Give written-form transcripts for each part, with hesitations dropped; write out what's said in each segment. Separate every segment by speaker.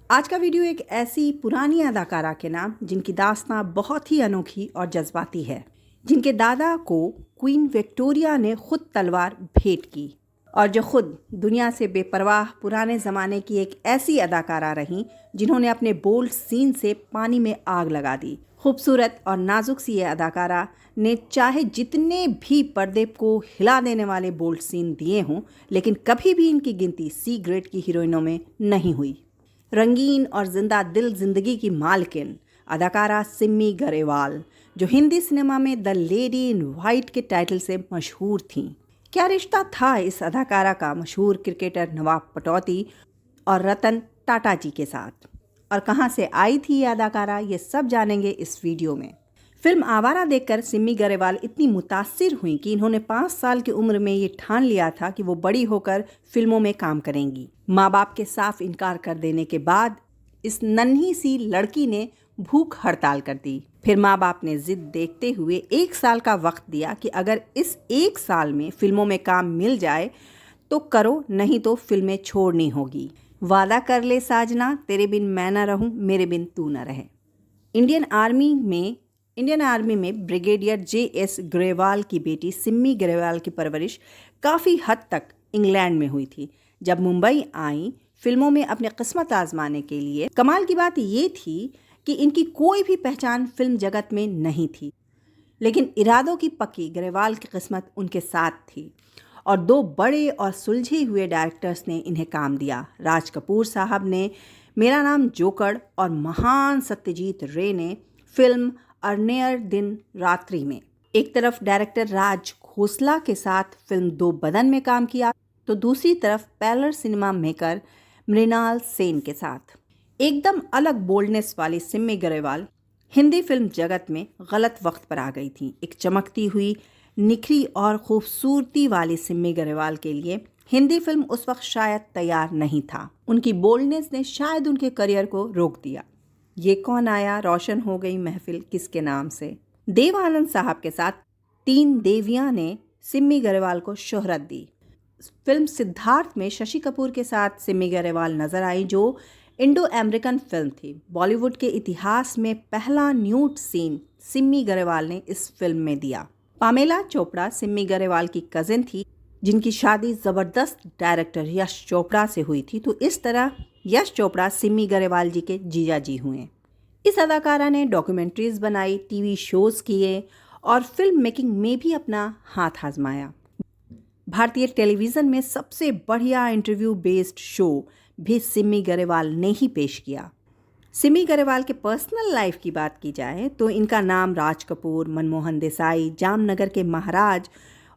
Speaker 1: आज का वीडियो एक ऐसी पुरानी अदाकारा के नाम जिनकी दास्तां बहुत ही अनोखी और जज्बाती है, जिनके दादा को क्वीन विक्टोरिया ने खुद तलवार भेंट की और जो खुद दुनिया से बेपरवाह पुराने ज़माने की एक ऐसी अदाकारा रहीं जिन्होंने अपने बोल्ड सीन से पानी में आग लगा दी। खूबसूरत और नाजुक सी ये अदाकारा ने चाहे जितने भी पर्दे को हिला देने वाले बोल्ड सीन दिए हों, लेकिन कभी भी इनकी गिनती सी ग्रेड की हीरोइनों में नहीं हुई। रंगीन और जिंदा दिल जिंदगी की मालकिन अदाकारा सिमी गरेवाल, जो हिंदी सिनेमा में द लेडी इन वाइट के टाइटल से मशहूर थीं। क्या रिश्ता था इस अदाकारा का मशहूर क्रिकेटर नवाब पटौदी और रतन टाटा जी के साथ, और कहां से आई थी ये अदाकारा, ये सब जानेंगे इस वीडियो में। फिल्म आवारा देखकर सिमी गरेवाल इतनी मुतासिर हुई कि इन्होंने 5 साल की उम्र में ये ठान लिया था कि वो बड़ी होकर फिल्मों में काम करेंगी। माँ बाप के साफ इनकार कर देने के बाद इस नन्ही सी लड़की ने भूख हड़ताल कर दी। फिर माँ बाप ने जिद देखते हुए 1 साल का वक्त दिया कि अगर इस 1 साल में फिल्मों में काम मिल जाए तो करो, नहीं तो फिल्में छोड़नी होगी। वादा कर ले साजना, तेरे बिन मैं न रहूं, मेरे बिन तू न रहे। इंडियन आर्मी में ब्रिगेडियर J.S. ग्रेवाल की बेटी सिमी ग्रेवाल की परवरिश काफ़ी हद तक इंग्लैंड में हुई थी। जब मुंबई आई फिल्मों में अपनी किस्मत आजमाने के लिए, कमाल की बात ये थी कि इनकी कोई भी पहचान फिल्म जगत में नहीं थी, लेकिन इरादों की पक्की ग्रेवाल की किस्मत उनके साथ थी और 2 बड़े और सुलझे हुए डायरेक्टर्स ने इन्हें काम दिया। राज कपूर साहब ने मेरा नाम जोकर और महान सत्यजीत रे ने फिल्म अर्नेयर दिन रात्रि में एक तरफ डायरेक्टर राज खोसला के साथ फिल्म 2 बदन में काम किया, तो दूसरी तरफ parallel cinema maker Mrinal Sen के साथ। एकदम अलग बोल्डनेस वाली सिमी गरेवाल हिंदी फिल्म जगत में गलत वक्त पर आ गई थी। एक चमकती हुई, निखरी और खूबसूरती वाली सिमी गरेवाल के लिए हिंदी फिल्म उस वक्त शायद तैयार नहीं था। उनकी बोल्डनेस ने शायद उनके करियर को रोक दिया। ये कौन आया, रोशन हो गई महफिल किसके नाम से, देव आनंद साहब के साथ 3 देवियां ने सिमी गरेवाल को शोहरत दी। फिल्म सिद्धार्थ में शशि कपूर के साथ सिमी गरेवाल नजर आई, जो इंडो अमेरिकन फिल्म थी। बॉलीवुड के इतिहास में पहला न्यूड सीन सिमी गरेवाल ने इस फिल्म में दिया। पामेला चोपड़ा सिमी गरेवाल की कजिन थी, जिनकी शादी जबरदस्त डायरेक्टर यश चोपड़ा से हुई थी। तो इस तरह यश चोपड़ा सिमी गरेवाल जी के जीजा जी हुए। इस अदाकारा ने डॉक्यूमेंट्रीज बनाई, टीवी शोज किए और फिल्म मेकिंग में भी अपना हाथ आजमाया। भारतीय टेलीविज़न में सबसे बढ़िया इंटरव्यू बेस्ड शो भी सिमी गरेवाल ने ही पेश किया। सिमी गरेवाल के पर्सनल लाइफ की बात की जाए तो इनका नाम राज कपूर, मनमोहन देसाई, जामनगर के महाराज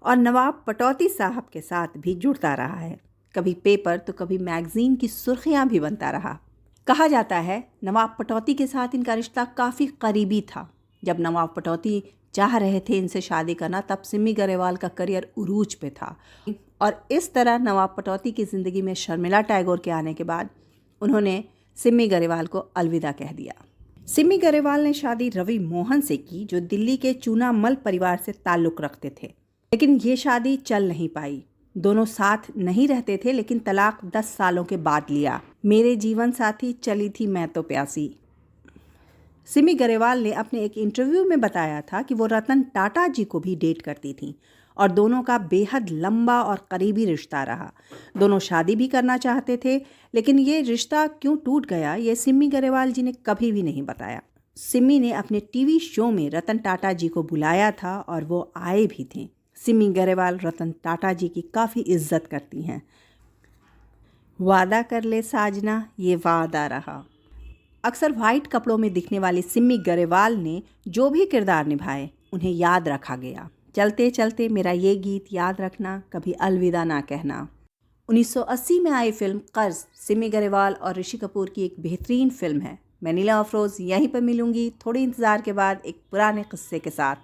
Speaker 1: और नवाब पटौदी साहब के साथ भी जुड़ता रहा है। कभी पेपर तो कभी मैगजीन की सुर्खियां भी बनता रहा। कहा जाता है नवाब पटौदी के साथ इनका रिश्ता काफ़ी करीबी था। जब नवाब पटौदी चाह रहे थे इनसे शादी करना, तब सिमी गरेवाल का करियर उरूज पे था और इस तरह नवाब पटौदी की ज़िंदगी में शर्मिला टैगोर के आने के बाद उन्होंने सिमी गरेवाल को अलविदा कह दिया। सिमी गरेवाल ने शादी रवि मोहन से की, जो दिल्ली के चूनामल परिवार से ताल्लुक़ रखते थे, लेकिन ये शादी चल नहीं पाई। दोनों साथ नहीं रहते थे, लेकिन तलाक 10 सालों के बाद लिया। मेरे जीवन साथी चली थी मैं तो प्यासी। सिमी गरेवाल ने अपने एक इंटरव्यू में बताया था कि वो रतन टाटा जी को भी डेट करती थी और दोनों का बेहद लंबा और करीबी रिश्ता रहा। दोनों शादी भी करना चाहते थे, लेकिन ये रिश्ता क्यों टूट गया ये सिमी गरेवाल जी ने कभी भी नहीं बताया। सिमी ने अपने टीवी शो में रतन टाटा जी को बुलाया था और वो आए भी थे। सिमी गरेवाल रतन टाटा जी की काफ़ी इज्जत करती हैं। वादा कर ले साजना, ये वादा रहा। अक्सर वाइट कपड़ों में दिखने वाली सिमी गरेवाल ने जो भी किरदार निभाए उन्हें याद रखा गया। चलते चलते मेरा ये गीत याद रखना, कभी अलविदा ना कहना। 1980 में आई फिल्म कर्ज सिमी गरेवाल और ऋषि कपूर की एक बेहतरीन फिल्म है। मैं नीला अफरोज़ यहीं पर मिलूंगी थोड़ी इंतज़ार के बाद एक पुराने किस्से के साथ।